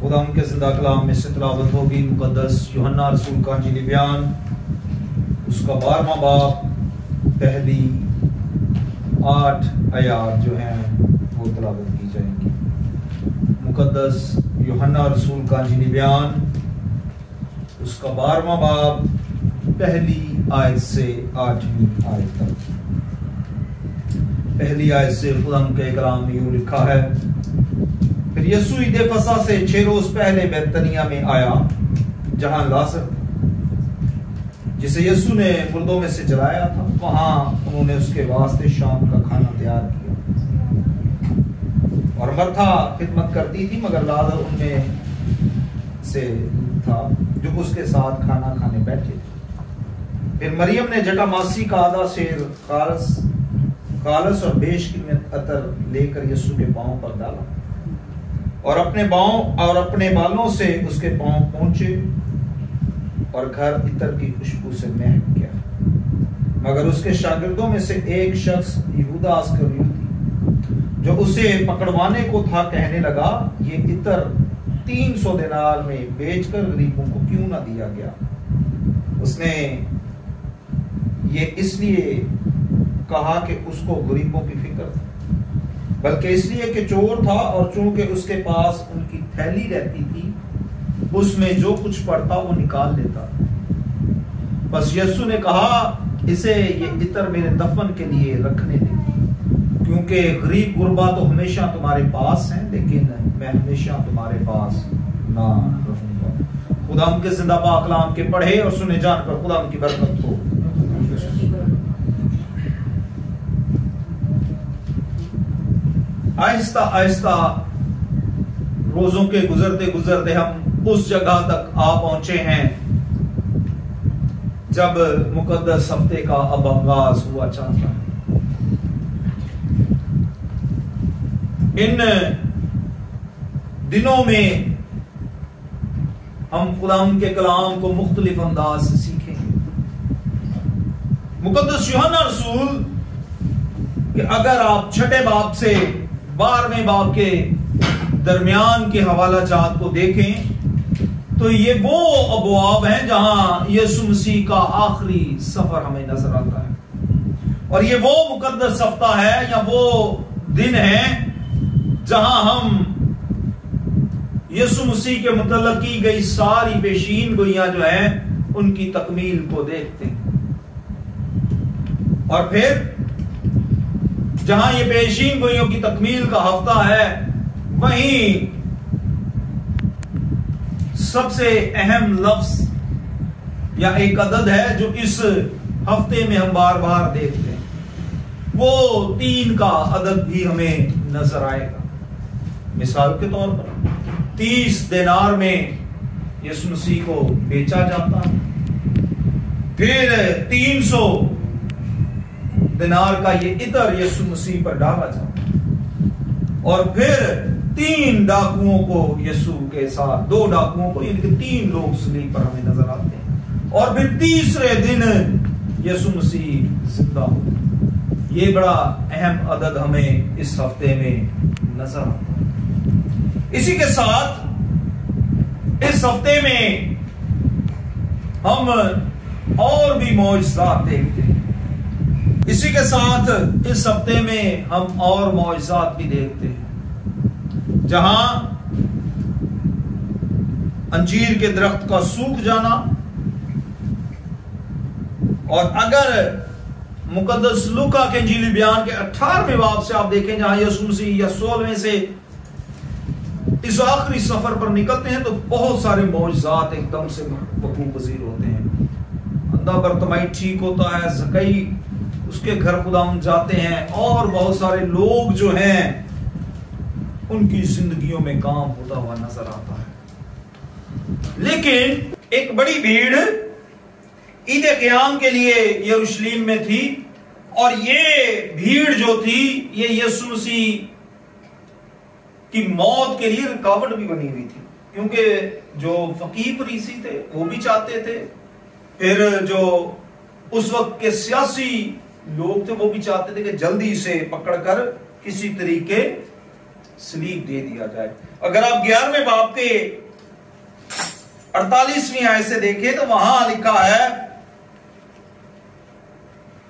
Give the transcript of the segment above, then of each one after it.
खुदा उनके जिंदा कलाम में से तिलावत होगी मुकद्दस यूहन्ना रसूल का इंजीली बयान उसका 12वां बाब पहली 8 आयात जो हैं वो तिलावत की जाएंगी। मुकद्दस यूहन्ना रसूल का इंजीली बयान उसका 12वां बाब पहली आयत से 8वीं आयत तक। पहली आयत से खुदा के कलाम में यूं लिखा है, फिर यीशु ईद फसह से 6 रोज पहले बैतनिया में आया जहां लाजर जिसे यीशु ने मुर्दों में से जलाया था। वहां उन्होंने उसके वास्ते शाम का खाना तैयार किया और मरथा खिदमत करती थी, मगर लाजर उनमें से था जो उसके साथ खाना खाने बैठे थे। फिर मरियम ने जटामासी का आधा सेर खालस और बेशकीमत अतर लेकर यीशु के पांव पर डाला और अपने बालों से उसके पांव पहुंचे और घर इत्र की खुशबू से महक गया। मगर उसके शागिर्दों में से एक शख्स यहूदा इस्करियोती जो उसे पकड़वाने को था कहने लगा, ये इत्र 300 दिनार में बेचकर गरीबों को क्यों ना दिया गया। उसने ये इसलिए कहा कि उसको गरीबों की फिक्र थी, बल्कि इसलिए कि चोर था और चूंकि उसके पास उनकी थैली रहती थी उसमें जो कुछ पड़ता वो निकाल लेता। बस यीशु ने कहा, इसे ये इत्र मेरे दफन के लिए रखने दे, क्योंकि गरीब गुरबा तो हमेशा तुम्हारे पास हैं, लेकिन मैं हमेशा तुम्हारे पास ना रहूंगा। खुदा उनके जिंदा पाक कलाम के पढ़े और सुने जानकर खुदा उनकी बरकत हो। आहिस्ता आहिस्ता रोजों के गुजरते गुजरते हम उस जगह तक आ पहुंचे हैं जब मुकद्दस हफ्ते का अब आगाज हुआ चाहता है। इन दिनों में हम खुदा के कलाम को मुख्तलिफ अंदाज से सीखेंगे। मुकद्दस यूहन्ना रसूल कि अगर आप 6ठे बाब से 12वें बाब के दरमियान के हवाला जात को देखें तो ये वो अबवाब हैं जहां यीशु मसीह का आखिरी सफर हमें नजर आता है और ये वो मुकद्दस हफ्ता है या वो दिन है जहां हम यीशु मसीह के मुतल्लक की गई सारी पेशीन गोइयां जो है उनकी तकमील को देखते हैं। और फिर जहां ये पेशीन गोइयों की तकमील का हफ्ता है, वहीं सबसे अहम लफ्ज या एक अदद है जो इस हफ्ते में हम बार बार देखते हैं, वो 3 का अदद भी हमें नजर आएगा। मिसाल के तौर पर 30 दिनार में यीशु मसीह को बेचा जाता है, फिर 300 दिनार का ये इत्र यीशु मसीह पर डाला जाता है और फिर 3 डाकुओं को यीशु के साथ 2 डाकुओं को, यानी कि 3 लोग सलीब पर हमें नजर आते हैं और फिर तीसरे दिन यीशु मसीह जिंदा होते हैं। ये बड़ा अहम अदद हमें इस हफ्ते में नजर आता है। इसी के साथ इस हफ्ते में हम और भी मौजज़ात देखते हैं। इसी के साथ इस हफ्ते में हम और मौजज़ात भी देखते हैं जहां अंजीर के दरख्त का सूख जाना, और अगर मुकद्दस लूका के इंजीली बयान के 18वें बाब से आप देखें जहां यीशु मसीह या 16वें से इस आखिरी सफर पर निकलते हैं तो बहुत सारे मौजज़ात एकदम से वकूअ पज़ीर होते हैं। अंधा बर्तमाई ठीक होता है, ज़कई उसके घर खुदाम जाते हैं और बहुत सारे लोग जो हैं उनकी जिंदगियों में काम होता हुआ नजर आता है। लेकिन एक बड़ी भीड़ ईद क़याम के लिए यरूशलेम में थी और ये भीड़ जो थी ये यीशु मसीह की मौत के लिए रुकावट भी बनी हुई थी, क्योंकि जो फकीह फरीसी थे वो भी चाहते थे, फिर जो उस वक्त के सियासी लोग थे वो भी चाहते थे कि जल्दी से पकड़कर किसी तरीके सलीब दे दिया जाए। अगर आप 11वें बाब के 48वीं आयत से देखें तो वहां लिखा है,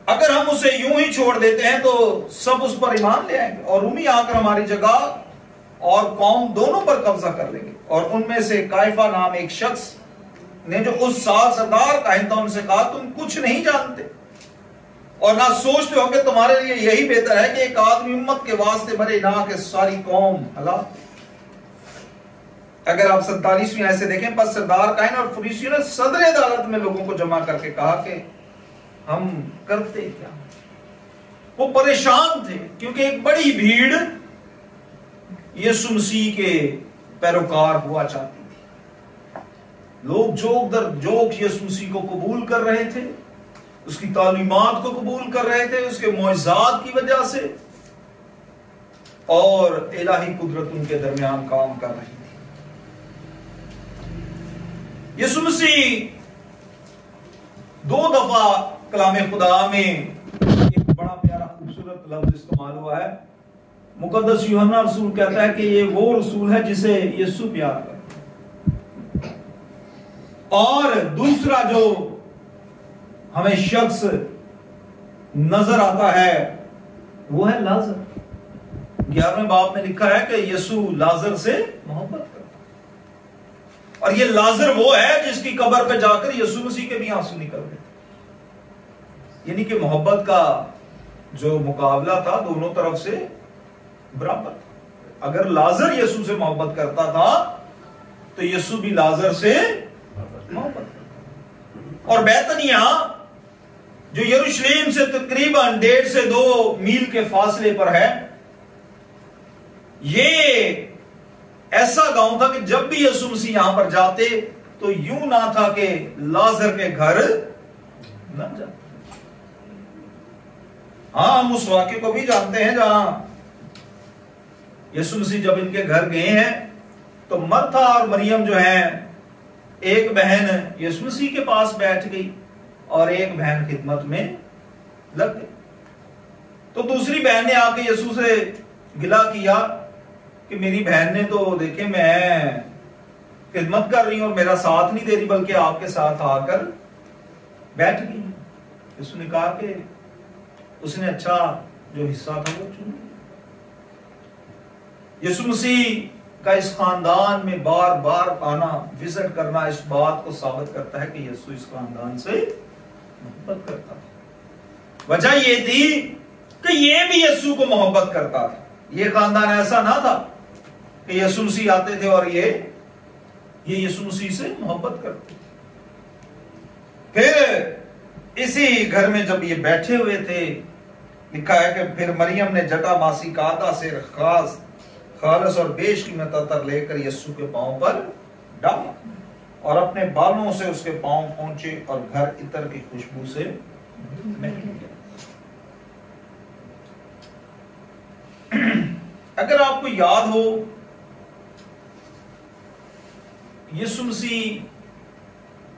अगर हम उसे यूं ही छोड़ देते हैं तो सब उस पर ईमान ले आएंगे और रूमी आकर हमारी जगह और कौम दोनों पर कब्जा कर लेंगे। और उनमें से काइफा नाम एक शख्स ने, जो उस साल सरदार काहिन था, उनसे कहा, तुम कुछ नहीं जानते और ना सोचते हो कि तुम्हारे लिए यही बेहतर है कि एक आदमी उम्मत के वास्ते मरे, ना कि सारी कौम हलाक। अगर आप 47वीं आयत से देखें, बस सरदार काहिन और फरीसियों ने सदर अदालत में लोगों को जमा करके कहा कि हम करते क्या। वो परेशान थे क्योंकि एक बड़ी भीड़ यीशु मसीह के पैरोकार हुआ चाहती थी। लोग जोक दर जोक यीशु मसीह को कबूल कर रहे थे, उसकी तालीमात को कबूल कर रहे थे, उसके मुआजिज़ात की वजह से, और इलाही कुदरत उनके दरमियान काम कर रही थी। यीशु मसीह 2 दफा कलाम खुदा में एक बड़ा प्यारा खूबसूरत लफ्ज इस्तेमाल हुआ है। मुकद्दस यूहन्ना रसूल कहता है कि ये वो रसूल है जिसे यीशु प्यार करता है। और दूसरा जो हमें शख्स नजर आता है वो है लाजर। 11वें बाब में लिखा है कि यीशु लाजर से मोहब्बत करता है, और ये लाजर वो है जिसकी कब्र पे जाकर यीशु मसीह के भी आंसू निकल गए। यानी कि मोहब्बत का जो मुकाबला था दोनों तरफ से बराबर था। अगर लाजर यीशु से मोहब्बत करता था तो यीशु भी लाजर से मोहब्बत करता। और बैतनिया जो यरूशलेम से तकरीबन 1.5 से 2 मील के फासले पर है, ये ऐसा गांव था कि जब भी यीशु मसीह यहां पर जाते तो यूं ना था कि लाजर के घर न जाते। हाँ, हम उस वाक्य को भी जानते हैं जहां यीशु मसीह जब इनके घर गए हैं तो मरथा और मरियम जो है, एक बहन यीशु मसीह के पास बैठ गई और एक बहन खिदमत में लग गई। तो दूसरी बहन ने आके यीशु से गिला किया कि मेरी बहन ने तो देखे मैं खिदमत कर रही हूं और मेरा साथ नहीं दे रही, बल्कि आपके साथ आकर बैठ गई। यीशु ने कहा कि उसने अच्छा जो हिस्सा था वो चुन लिया। यीशु मसीह का इस खानदान में बार बार आना, विजिट करना इस बात को साबित करता है कि यीशु इस खानदान से मोहब्बत करता था। वजह ये थी कि ये भी यीशु को मोहब्बत करता था। ये खानदान ऐसा ना था कि यीशु मसीह आते थे और ये यीशु मसीह से मोहब्बत करते थे। फिर इसी घर में जब ये बैठे हुए थे, लिखा है कि फिर मरियम ने जटा मासी का आधा सेर खालस और बेशकीमत अतर लेकर यीशु के पांव पर डाला और अपने बालों से उसके पांव पहुंचे और घर इत्र की खुशबू से महक गया। अगर आपको याद हो, यीशु मसीह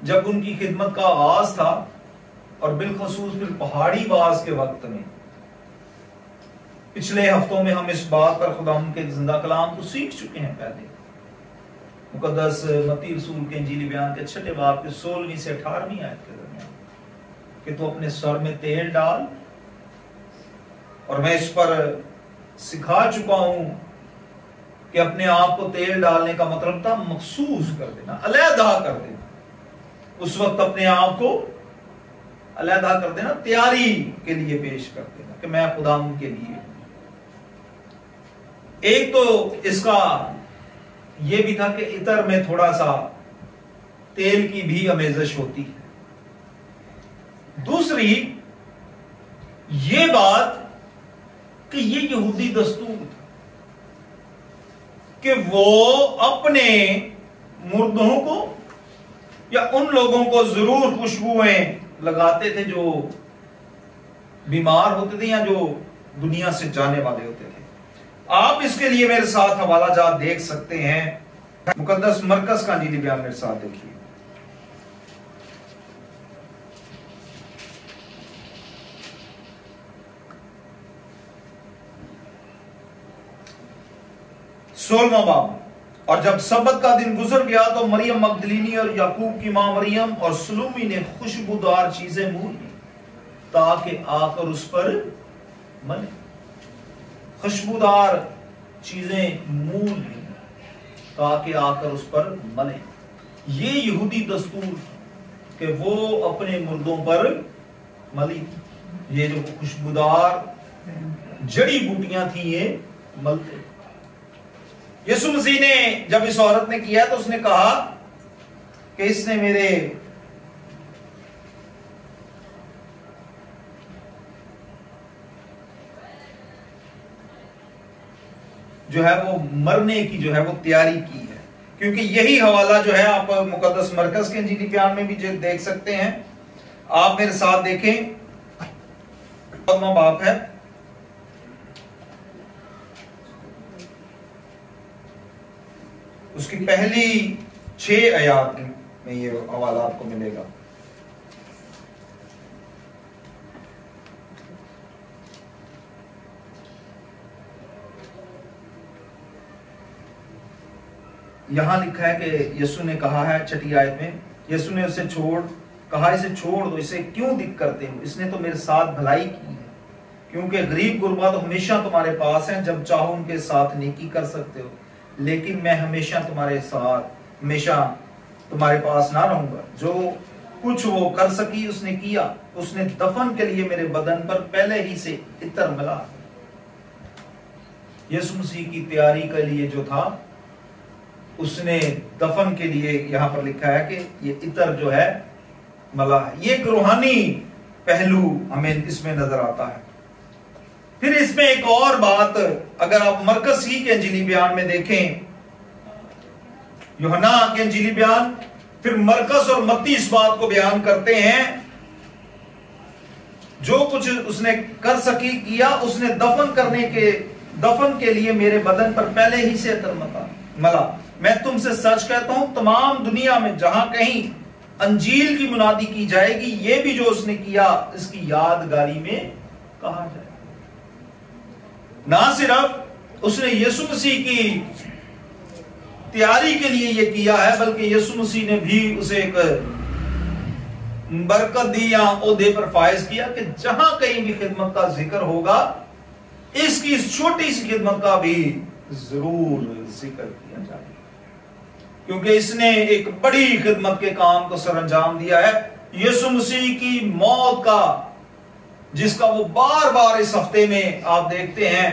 जब उनकी खिदमत का आगाज था और बिलखसूस फिर पहाड़ी बाज के वक्त में, पिछले हफ्तों में हम इस बात पर खुदा के जिंदा कलाम को सीख चुके हैं। पहले मुकद्दस मत्ती रसूल के इंजीली बयान के 6 बाब के 16वीं से 18वीं आयत के दरमियान कि तू अपने सर में तेल डाल, और मैं इस पर सिखा चुका हूं कि अपने आप को तेल डालने का मतलब था मखसूस कर देना, अलहदा कर देना। उस वक्त अपने आप को अलहदा कर देना, तैयारी के लिए पेश कर देना कि मैं खुदा के लिए। एक तो इसका यह भी था कि इतर में थोड़ा सा तेल की भी अमेज़श होती है। दूसरी ये बात कि ये यहूदी दस्तूर था कि वो अपने मुर्दों को या उन लोगों को जरूर खुशबुएं लगाते थे जो बीमार होते थे या जो दुनिया से जाने वाले होते थे। आप इसके लिए मेरे साथ हवाला जात देख सकते हैं। मुकद्दस मरकज का इंजीली बयान मेरे साथ देखिए। 16वां बाब। और जब सब्बत का दिन गुजर गया तो मरियम मगदलीनी और याकूब की मां मरियम और सलोमी ने खुशबूदार चीजें मूल ली ताकि आकर उस पर मले। खुशबूदार चीजें मूल ली ताकि आकर उस पर मले। ये यहूदी दस्तूर कि वो अपने मुर्दों पर मली। ये जो खुशबूदार जड़ी बूटियां थी ये मलते। यीशु मसीह ने जब इस औरत ने किया तो उसने कहा कि इसने मेरे जो है वो मरने की जो है वो तैयारी की है, क्योंकि यही हवाला जो है आप मुकद्दस मरकज के इंजीली बयान में भी देख सकते हैं। आप मेरे साथ देखें, बाप है उसकी पहली 6 आयात में ये हवाला आपको मिलेगा। यहां लिखा है कि यीशु ने कहा है 6ठी आयत में, यीशु ने उसे कहा इसे छोड़ दो, इसे क्यों दिक करते हो, इसने तो मेरे साथ भलाई की है। क्योंकि गरीब गुरबा तो हमेशा तुम्हारे पास हैं, जब चाहो उनके साथ नेकी कर सकते हो, लेकिन मैं हमेशा तुम्हारे पास ना रहूंगा। जो कुछ वो कर सकी उसने किया, उसने दफन के लिए मेरे बदन पर पहले ही से इत्र मिला। यीशु मसीह की तैयारी के लिए जो था उसने दफन के लिए यहां पर लिखा है कि ये इत्र जो है मला है। ये एक रूहानी पहलू हमें इसमें नजर आता है। फिर इसमें एक और बात, अगर आप मरकस ही के इंजीली बयान में देखें, यूहन्ना के इंजीली बयान, फिर मरकस और मत्ती इस बात को बयान करते हैं, जो कुछ उसने कर सकी किया, उसने दफन के लिए मेरे बदन पर पहले ही से इत्र मला। मैं तुमसे सच कहता हूं, तमाम दुनिया में जहां कहीं अंजील की मुनादी की जाएगी, ये भी जो उसने किया इसकी यादगारी में कहा जाएगा। ना सिर्फ उसने यीशु मसीह की तैयारी के लिए ये किया है, बल्कि यीशु मसीह ने भी उसे एक बरकत दी या ओहदे पर फायज किया कि जहां कहीं भी खिदमत का जिक्र होगा, इसकी इस छोटी सी खिदमत का भी जरूर जिक्र किया जाए, क्योंकि इसने एक बड़ी खिदमत के काम को सरअंजाम दिया है। यीशु मसीह की मौत का, जिसका वो बार बार इस हफ्ते में आप देखते हैं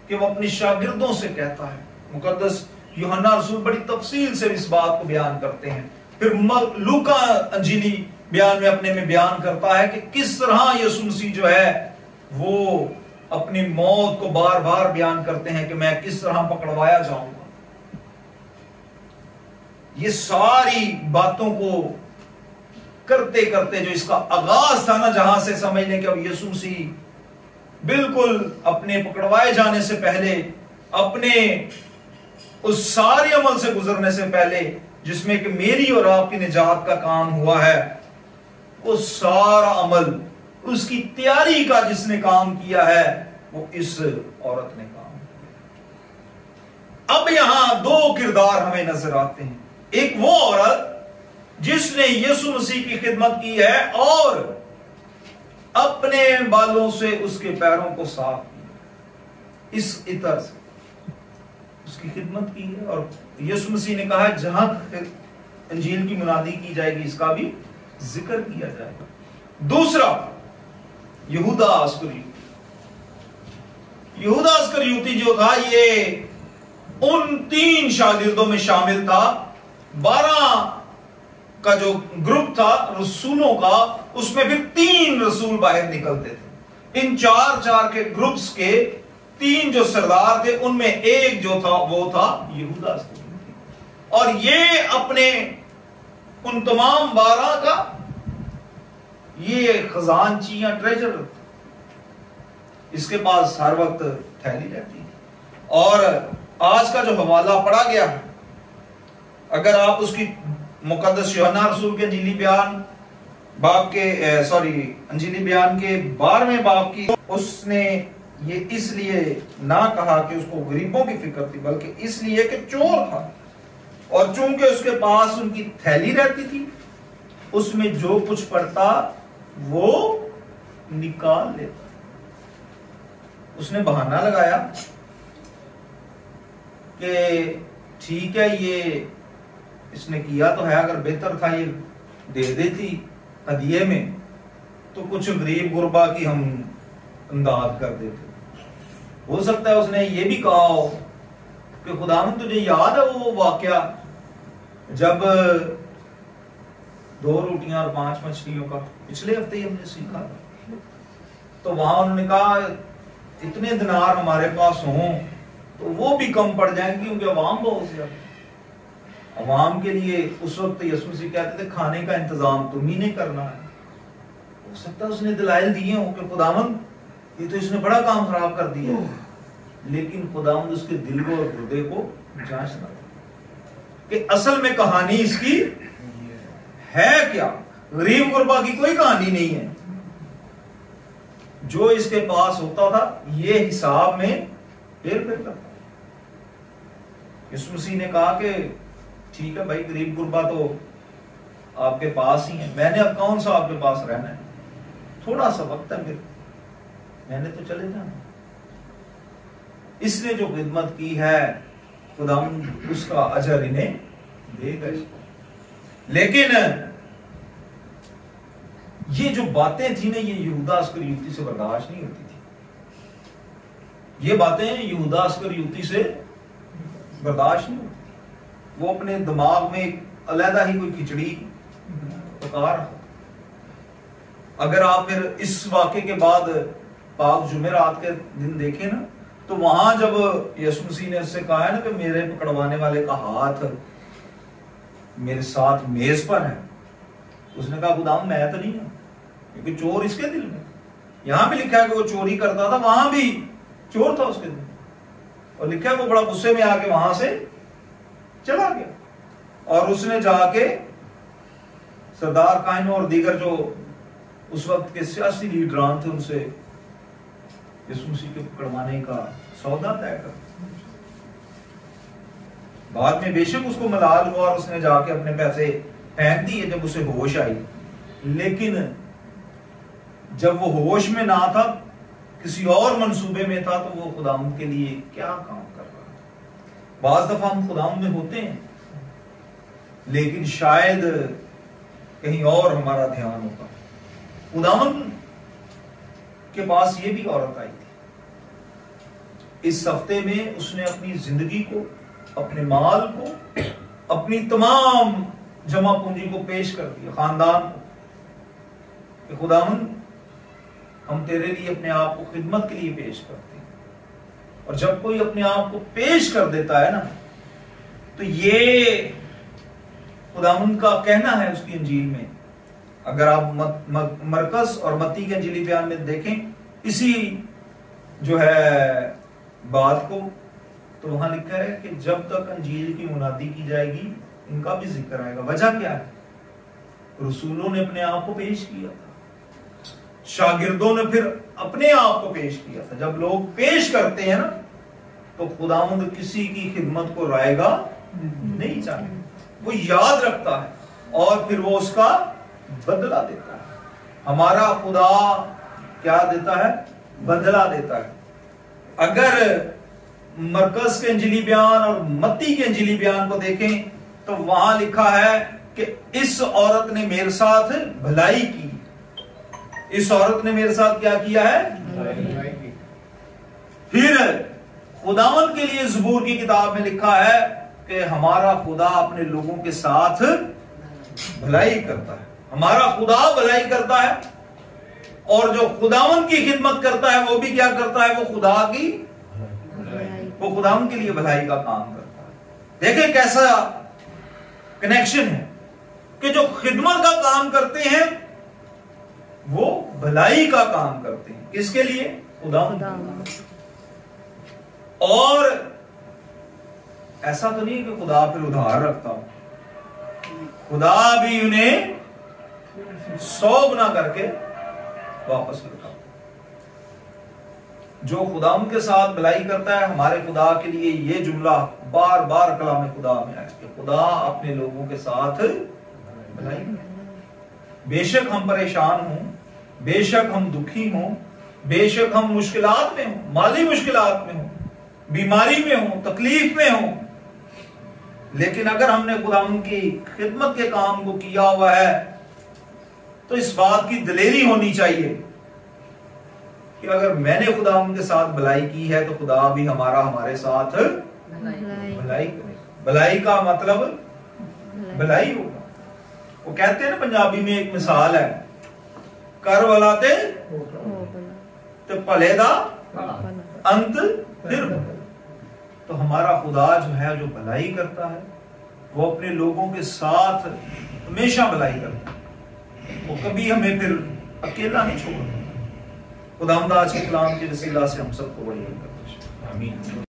कि वो अपने शागिर्दों से कहता है। मुकद्दस यूहन्ना रसूल बड़ी तफसील से इस बात को बयान करते हैं। फिर लूका अंजीली बयान में अपने में बयान करता है कि किस तरह यीशु मसीह जो है वो अपनी मौत को बार बार बयान करते हैं कि मैं किस तरह पकड़वाया जाऊंगा। ये सारी बातों को करते करते जो इसका आगाज था ना, जहां से समझ लें कि अब यीशु मसीह बिल्कुल अपने पकड़वाए जाने से पहले, अपने उस सारे अमल से गुजरने से पहले जिसमें कि मेरी और आपकी निजात का काम हुआ है, वो सारा अमल, उसकी तैयारी का जिसने काम किया है वो इस औरत ने काम किया। अब यहां 2 किरदार हमें नजर आते हैं। एक वो औरत जिसने यीशु मसीह की खिदमत की है और अपने बालों से उसके पैरों को साफ किया, इस इत्र से उसकी खिदमत की है। और यीशु मसीह ने कहा जहां इंजील की मुनादी की जाएगी इसका भी जिक्र किया जाएगा। दूसरा, यहूदा अस्करियोती जो था, ये उन 3 शागिर्दों में शामिल था। 12 का जो ग्रुप था रसूलों का, उसमें फिर 3 रसूल बाहर निकलते थे। इन 4 के ग्रुप्स के 3 जो सरदार थे, उनमें एक जो था वो था यहूदा अस्करियोती। और ये अपने उन तमाम 12 का ये खजानची या ट्रेजर, इसके पास हर वक्त थैली रहती है। और आज का जो हवाला पढ़ा गया, अगर आप उसकी मुकद्दस यूहन्ना रसूल के अंजीली बयान बाब के अंजीली बयान के 12वें बाब की, उसने ये इसलिए ना कहा कि उसको गरीबों की फिक्र थी, बल्कि इसलिए कि चोर था, और चूंकि उसके पास उनकी थैली रहती थी, उसमें जो कुछ पड़ता वो निकाल लेता। उसने बहाना लगाया कि ठीक है, ये इसने किया तो है, अगर बेहतर था ये दे देती हदिये में तो कुछ गरीब गुरबा की हम इमदाद कर देते। हो सकता है उसने ये भी कहा हो कि खुदावंद तुझे याद है वो वाकया जब 2 रोटियां और 5 मछलियों का, पिछले हफ्ते ही हमने सीखा था, तो वहां उन्होंने कहा इतने दिनार हमारे पास हों तो वो भी कम पड़ जाएंगे क्योंकि अवाम बहुत ज्यादा। अवाम के लिए उस वक्त यीशु मसीह कहते थे खाने का इंतजाम तुम ही ने करना है। हो सकता है उसने दलाइल दिए हो कि खुदावंद ये तो इसने बड़ा काम खराब कर दिया, लेकिन खुदावंद उसके दिल को और हृदय को जांचना कि असल में कहानी इसकी है क्या। गरीब गुरबा की कोई कहानी नहीं है। जो इसके पास होता था ये हिसाब में हेर फेर करता। यीशु मसीह ने कहा कि ठीक है भाई, गरीब गुरबा तो आपके पास ही है, मैंने अब कौन सा आपके पास रहना है, थोड़ा सा वक्त है मेरे, मैंने तो चले जाना। इसने जो खिदमत की है खुदा उसका अजर इन्हें देगा इसको। लेकिन ये जो बातें थी ना, ये यहूदा अस्करियोती से बर्दाश्त नहीं होती थी। ये बातें यहूदा अस्करियोती से बर्दाश्त नहीं होती। वो अपने दिमाग में एक अलहदा ही कोई खिचड़ी पका रहा। अगर आप फिर इस वाक़े के बाद पाक जुमेरात के दिन देखें ना, तो वहां जब यीशु मसीह ने उससे कहा है ना कि मेरे पकड़वाने वाले का हाथ मेरे साथ मेज पर है, उसने कहा खुदाम मैं तो नहीं हूं, क्योंकि चोर इसके दिल में। यहां भी लिखा है कि वो चोरी करता था, वहां भी चोर था उसके दिल में, और लिखा है वो बड़ा गुस्से में आके वहां से चला गया। और उसने जाके सरदार कायम और दीगर जो उस वक्त के सियासी लीडरान थे उनसे यीशु मसीह के पकड़वाने का सौदा तय कर। बाद में बेशक उसको मलाल हुआ और उसने जाके अपने पैसे फेंक दिए जब उसे होश आई, लेकिन जब वो होश में ना था, किसी और मंसूबे में था, तो वो खुदावंद के लिए क्या काम कर रहा है। बाज दफा हम खुदावंद में होते हैं, लेकिन शायद कहीं और हमारा ध्यान होता। खुदावंद के पास ये भी औरत आई थी। इस हफ्ते में उसने अपनी जिंदगी को, अपने माल को, अपनी तमाम जमा पूंजी को पेश कर दिया खानदान को कि खुदावंद हम तेरे लिए अपने आप को खिदमत के लिए पेश करते हैं। और जब कोई अपने आप को पेश कर देता है ना, तो ये खुदावंद का कहना है उसकी इंजील में। अगर आप मरकस और मत्ती के इंजीली बयान में देखें इसी जो है बात को, तो वहां लिखा है कि जब तक अंजील की मुनादी की जाएगी इनका भी जिक्र आएगा। वजह क्या है? रसूलों ने अपने आप को पेश किया था, शागिर्दों ने फिर अपने आप को पेश किया था। जब लोग पेश करते हैं ना, तो खुदावंद किसी की खिदमत को रायगा नहीं चाहता, वो याद रखता है और फिर वो उसका बदला देता है। हमारा खुदा क्या देता है? बदला देता है। अगर मरकस के इंजीली बयान और मत्ती के इंजीली बयान को देखें तो वहां लिखा है कि इस औरत ने मेरे साथ भलाई की। इस औरत ने मेरे साथ क्या किया है? भलाई की। फिर खुदावंद के लिए ज़बूर की किताब में लिखा है कि हमारा खुदा अपने लोगों के साथ भलाई करता है। हमारा खुदा भलाई करता है, और जो खुदावंद की खिदमत करता है वो भी क्या करता है? वो खुदा की, वो खुदावंद के लिए भलाई का काम करता है। देखिए कैसा कनेक्शन है कि जो खिदमत का काम करते हैं वो भलाई का काम करते हैं। किसके लिए? खुदावंद। और ऐसा तो नहीं कि खुदा फिर उधार रखता हो, खुदा भी उन्हें 100 गुना करके वापस लौटा। जो खुदाम के साथ भलाई करता है, हमारे खुदा के लिए ये जुमला बार बार कलाम खुदा में आया कि खुदा अपने लोगों के साथ भलाई करता है। बेशक हम परेशान हों, बेशक हम दुखी हों, बेशक हम मुश्किलात में हों, माली मुश्किलात में हों, बीमारी में हों, तकलीफ में हों, लेकिन अगर हमने खुदाम की खिदमत के काम को किया हुआ है तो इस बात की दिलेरी होनी चाहिए कि अगर मैंने खुदा के साथ भलाई की है तो खुदा भी हमारे साथ भलाई करे। भलाई का मतलब भलाई होगा। वो कहते हैं ना पंजाबी में एक मिसाल है, कर वाला ते भले दा अंत फिर। तो हमारा खुदा जो है, जो भलाई करता है, वो अपने लोगों के साथ हमेशा भलाई करता है, वो कभी हमें फिर अकेला नहीं छोड़ता। खुदावंद आज के कलाम के वसीला से हम सबको बड़ी आमीन।